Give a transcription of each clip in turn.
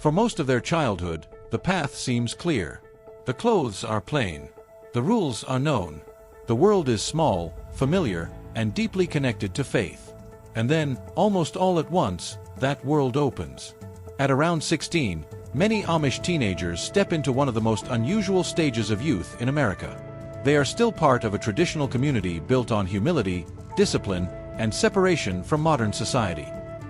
For most of their childhood, the path seems clear. The clothes are plain. The rules are known. The world is small, familiar, and deeply connected to faith. And then, almost all at once, that world opens. At around 16, many Amish teenagers step into one of the most unusual stages of youth in America. They are still part of a traditional community built on humility, discipline, and separation from modern society.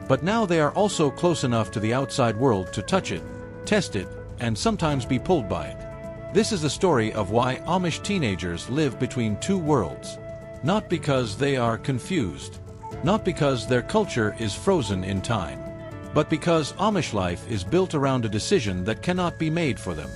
But now they are also close enough to the outside world to touch it, test it, and sometimes be pulled by it. This is the story of why Amish teenagers live between two worlds. Not because they are confused, not because their culture is frozen in time, but because Amish life is built around a decision that cannot be made for them.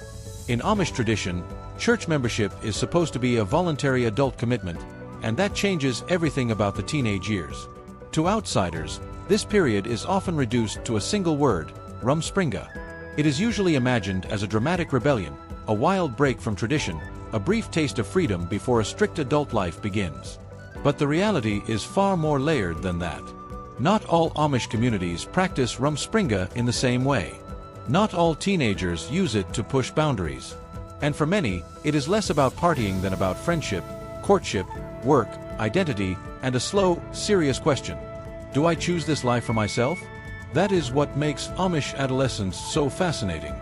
In Amish tradition, church membership is supposed to be a voluntary adult commitment, and that changes everything about the teenage years. To outsiders, this period is often reduced to a single word, rumspringa. It is usually imagined as a dramatic rebellion, a wild break from tradition, a brief taste of freedom before a strict adult life begins. But the reality is far more layered than that. Not all Amish communities practice rumspringa in the same way. Not all teenagers use it to push boundaries. And for many, it is less about partying than about friendship, courtship, work, identity, and a slow, serious question. Do I choose this life for myself? That is what makes Amish adolescence so fascinating.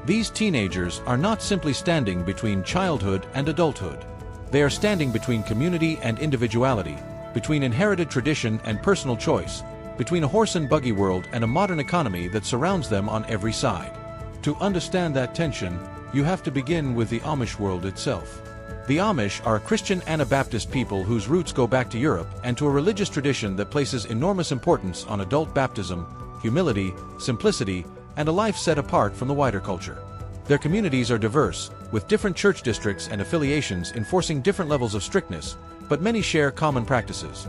These teenagers are not simply standing between childhood and adulthood. They are standing between community and individuality, between inherited tradition and personal choice, between a horse and buggy world and a modern economy that surrounds them on every side. To understand that tension, you have to begin with the Amish world itself. The Amish are a Christian Anabaptist people whose roots go back to Europe and to a religious tradition that places enormous importance on adult baptism, humility, simplicity, and a life set apart from the wider culture. Their communities are diverse, with different church districts and affiliations enforcing different levels of strictness, but many share common practices.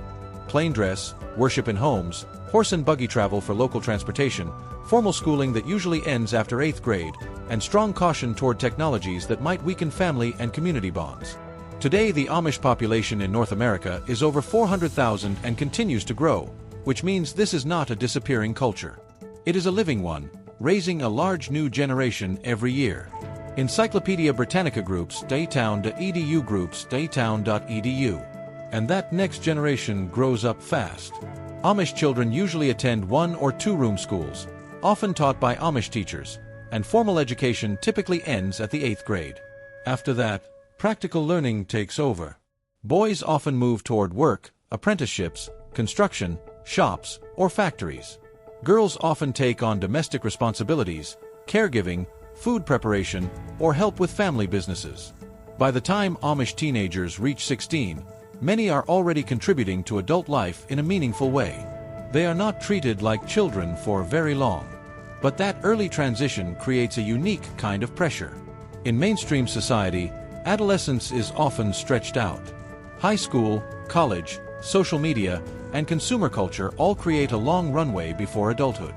Plain dress, worship in homes, horse and buggy travel for local transportation, formal schooling that usually ends after 8th grade, and strong caution toward technologies that might weaken family and community bonds. Today, the Amish population in North America is over 400,000 and continues to grow, which means this is not a disappearing culture. It is a living one, raising a large new generation every year. Encyclopedia Britannica groups daytown.edu groups daytown.edu. And that next generation grows up fast. Amish children usually attend 1 or 2 room schools, often taught by Amish teachers, and formal education typically ends at the 8th grade. After that, practical learning takes over. Boys often move toward work, apprenticeships, construction, shops, or factories. Girls often take on domestic responsibilities, caregiving, food preparation, or help with family businesses. By the time Amish teenagers reach 16, many are already contributing to adult life in a meaningful way. They are not treated like children for very long. But that early transition creates a unique kind of pressure. In mainstream society, adolescence is often stretched out. High school, college, social media, and consumer culture all create a long runway before adulthood.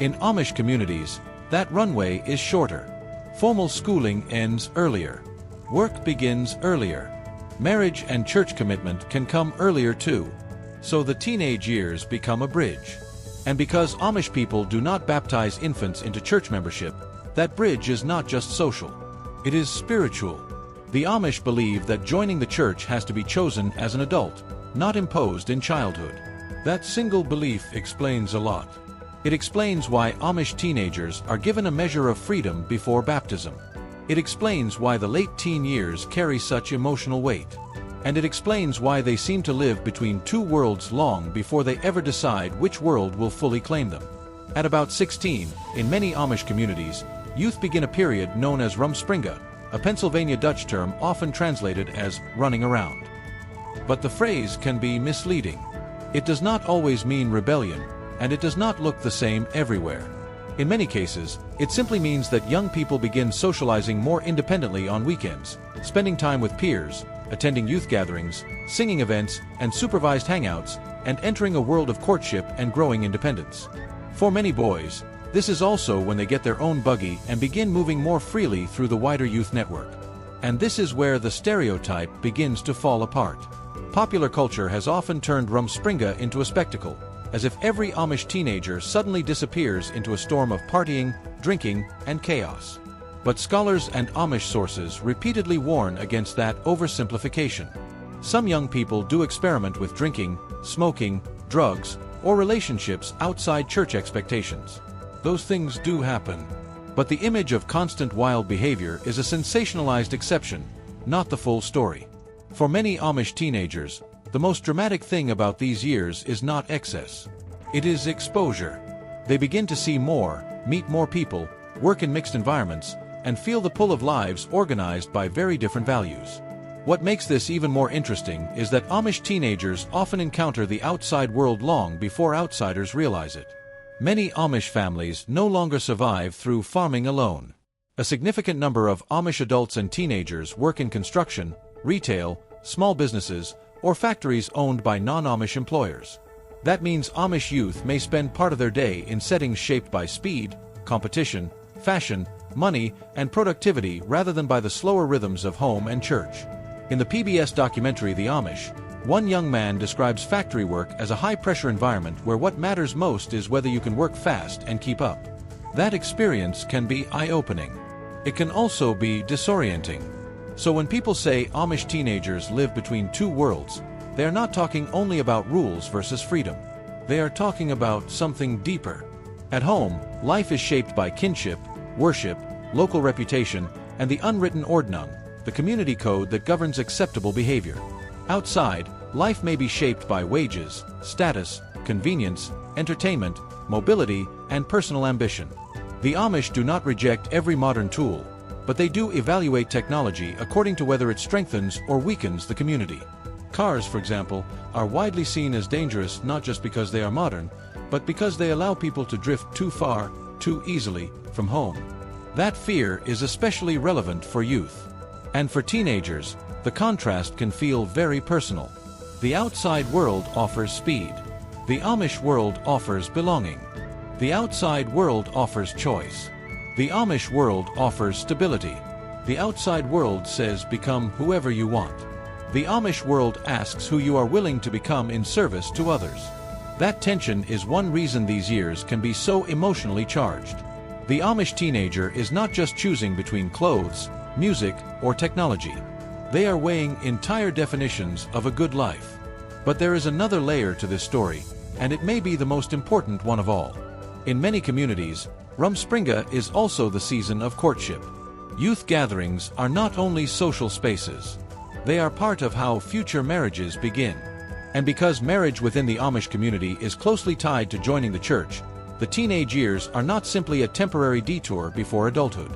In Amish communities, that runway is shorter. Formal schooling ends earlier. Work begins earlier. Marriage and church commitment can come earlier too. So the teenage years become a bridge. And because Amish people do not baptize infants into church membership, that bridge is not just social. It is spiritual. The Amish believe that joining the church has to be chosen as an adult, not imposed in childhood. That single belief explains a lot. It explains why Amish teenagers are given a measure of freedom before baptism. It explains why the late teen years carry such emotional weight. And it explains why they seem to live between two worlds long before they ever decide which world will fully claim them. At about 16, in many Amish communities, youth begin a period known as rumspringa, a Pennsylvania Dutch term often translated as running around. But the phrase can be misleading. It does not always mean rebellion, and it does not look the same everywhere. In many cases, it simply means that young people begin socializing more independently on weekends, spending time with peers, attending youth gatherings, singing events, and supervised hangouts, and entering a world of courtship and growing independence. For many boys, this is also when they get their own buggy and begin moving more freely through the wider youth network. And this is where the stereotype begins to fall apart. Popular culture has often turned rumspringa into a spectacle, as if every Amish teenager suddenly disappears into a storm of partying, drinking, and chaos. But scholars and Amish sources repeatedly warn against that oversimplification. Some young people do experiment with drinking, smoking, drugs, or relationships outside church expectations. Those things do happen. But the image of constant wild behavior is a sensationalized exception, not the full story. For many Amish teenagers, the most dramatic thing about these years is not excess. It is exposure. They begin to see more, meet more people, work in mixed environments, and feel the pull of lives organized by very different values. What makes this even more interesting is that Amish teenagers often encounter the outside world long before outsiders realize it. Many Amish families no longer survive through farming alone. A significant number of Amish adults and teenagers work in construction, retail, small businesses, or factories owned by non-Amish employers. That means Amish youth may spend part of their day in settings shaped by speed, competition, fashion, money, and productivity rather than by the slower rhythms of home and church. In the PBS documentary The Amish, one young man describes factory work as a high-pressure environment where what matters most is whether you can work fast and keep up. That experience can be eye-opening. It can also be disorienting. So when people say Amish teenagers live between two worlds, they are not talking only about rules versus freedom. They are talking about something deeper. At home, life is shaped by kinship, worship, local reputation, and the unwritten ordnung, the community code that governs acceptable behavior. Outside, life may be shaped by wages, status, convenience, entertainment, mobility, and personal ambition. The Amish do not reject every modern tool, but they do evaluate technology according to whether it strengthens or weakens the community. Cars, for example, are widely seen as dangerous not just because they are modern, but because they allow people to drift too far, too easily, from home. That fear is especially relevant for youth. And for teenagers, the contrast can feel very personal. The outside world offers speed. The Amish world offers belonging. The outside world offers choice. The Amish world offers stability. The outside world says become whoever you want. The Amish world asks who you are willing to become in service to others. That tension is one reason these years can be so emotionally charged. The Amish teenager is not just choosing between clothes, music, or technology. They are weighing entire definitions of a good life. But there is another layer to this story, and it may be the most important one of all. In many communities, rumspringa is also the season of courtship. Youth gatherings are not only social spaces. They are part of how future marriages begin. And because marriage within the Amish community is closely tied to joining the church, the teenage years are not simply a temporary detour before adulthood.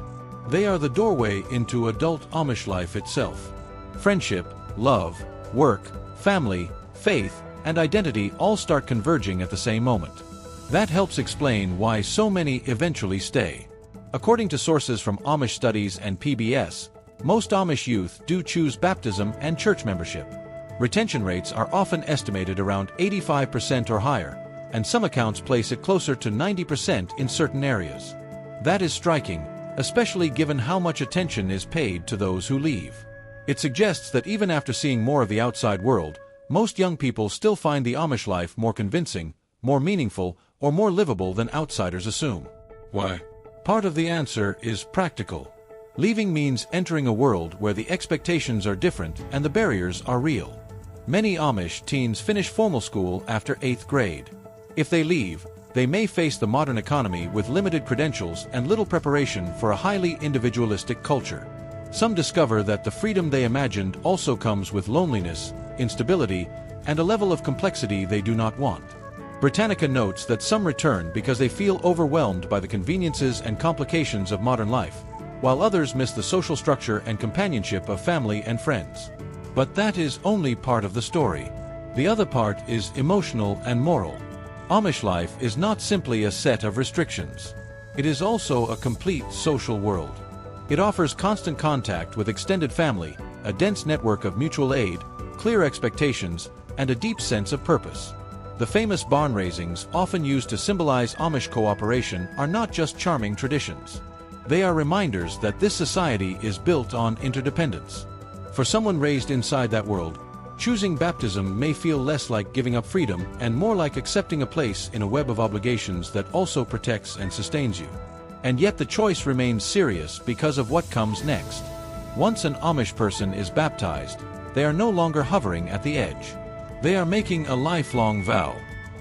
They are the doorway into adult Amish life itself. Friendship, love, work, family, faith, and identity all start converging at the same moment. That helps explain why so many eventually stay. According to sources from Amish Studies and PBS, most Amish youth do choose baptism and church membership. Retention rates are often estimated around 85% or higher, and some accounts place it closer to 90% in certain areas. That is striking, especially given how much attention is paid to those who leave. It suggests that even after seeing more of the outside world, most young people still find the Amish life more convincing, more meaningful, or more livable than outsiders assume. Why? Part of the answer is practical. Leaving means entering a world where the expectations are different and the barriers are real. Many Amish teens finish formal school after 8th grade. If they leave, they may face the modern economy with limited credentials and little preparation for a highly individualistic culture. Some discover that the freedom they imagined also comes with loneliness, instability, and a level of complexity they do not want. Britannica notes that some return because they feel overwhelmed by the conveniences and complications of modern life, while others miss the social structure and companionship of family and friends. But that is only part of the story. The other part is emotional and moral. Amish life is not simply a set of restrictions. It is also a complete social world. It offers constant contact with extended family, a dense network of mutual aid, clear expectations, and a deep sense of purpose. The famous barn raisings, often used to symbolize Amish cooperation, are not just charming traditions. They are reminders that this society is built on interdependence. For someone raised inside that world, choosing baptism may feel less like giving up freedom and more like accepting a place in a web of obligations that also protects and sustains you. And yet the choice remains serious because of what comes next. Once an Amish person is baptized, they are no longer hovering at the edge. They are making a lifelong vow.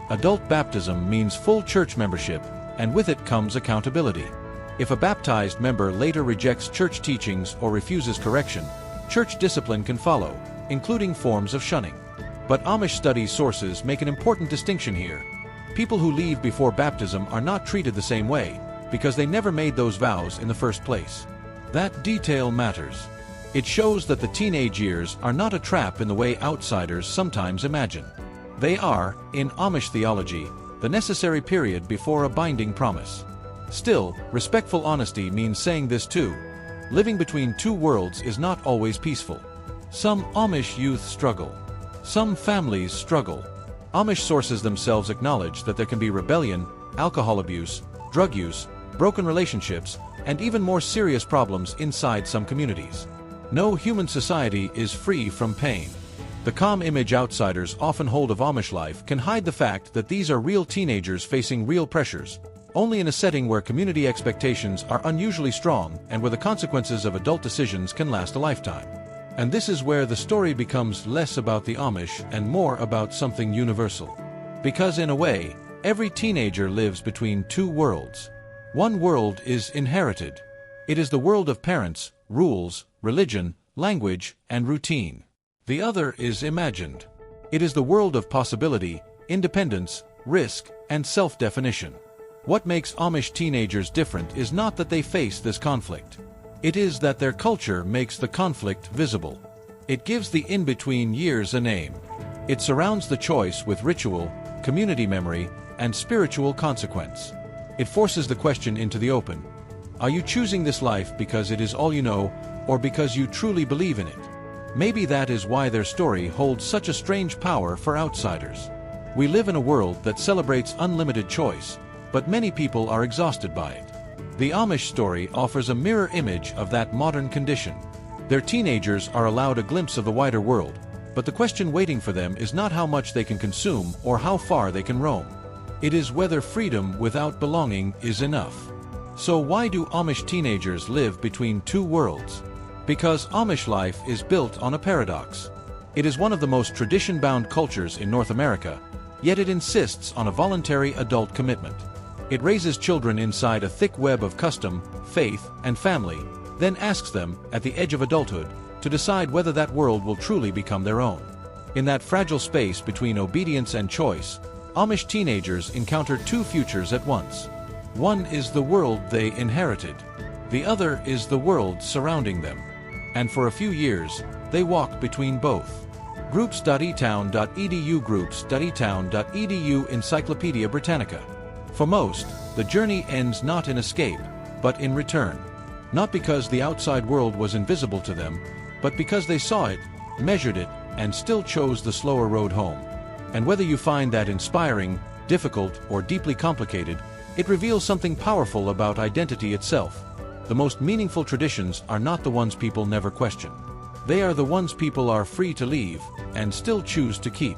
Adult baptism means full church membership, and with it comes accountability. If a baptized member later rejects church teachings or refuses correction, church discipline can follow, including forms of shunning. But Amish study sources make an important distinction here. People who leave before baptism are not treated the same way, because they never made those vows in the first place. That detail matters. It shows that the teenage years are not a trap in the way outsiders sometimes imagine. They are, in Amish theology, the necessary period before a binding promise. Still, respectful honesty means saying this too. Living between two worlds is not always peaceful. Some Amish youth struggle. Some families struggle. Amish sources themselves acknowledge that there can be rebellion, alcohol abuse, drug use, broken relationships, and even more serious problems inside some communities. No human society is free from pain. The calm image outsiders often hold of Amish life can hide the fact that these are real teenagers facing real pressures, only in a setting where community expectations are unusually strong and where the consequences of adult decisions can last a lifetime. And this is where the story becomes less about the Amish and more about something universal. Because in a way, every teenager lives between two worlds. One world is inherited. It is the world of parents, rules, religion, language, and routine. The other is imagined. It is the world of possibility, independence, risk, and self-definition. What makes Amish teenagers different is not that they face this conflict. It is that their culture makes the conflict visible. It gives the in-between years a name. It surrounds the choice with ritual, community memory, and spiritual consequence. It forces the question into the open. Are you choosing this life because it is all you know, or because you truly believe in it? Maybe that is why their story holds such a strange power for outsiders. We live in a world that celebrates unlimited choice, but many people are exhausted by it. The Amish story offers a mirror image of that modern condition. Their teenagers are allowed a glimpse of the wider world, but the question waiting for them is not how much they can consume or how far they can roam. It is whether freedom without belonging is enough. So why do Amish teenagers live between two worlds? Because Amish life is built on a paradox. It is one of the most tradition-bound cultures in North America, yet it insists on a voluntary adult commitment. It raises children inside a thick web of custom, faith, and family, then asks them, at the edge of adulthood, to decide whether that world will truly become their own. In that fragile space between obedience and choice, Amish teenagers encounter two futures at once. One is the world they inherited. The other is the world surrounding them. And for a few years, they walk between both. Groups.etown.edu Groups.etown.edu Encyclopedia Britannica. For most, the journey ends not in escape, but in return. Not because the outside world was invisible to them, but because they saw it, measured it, and still chose the slower road home. And whether you find that inspiring, difficult, or deeply complicated, it reveals something powerful about identity itself. The most meaningful traditions are not the ones people never question. They are the ones people are free to leave and still choose to keep.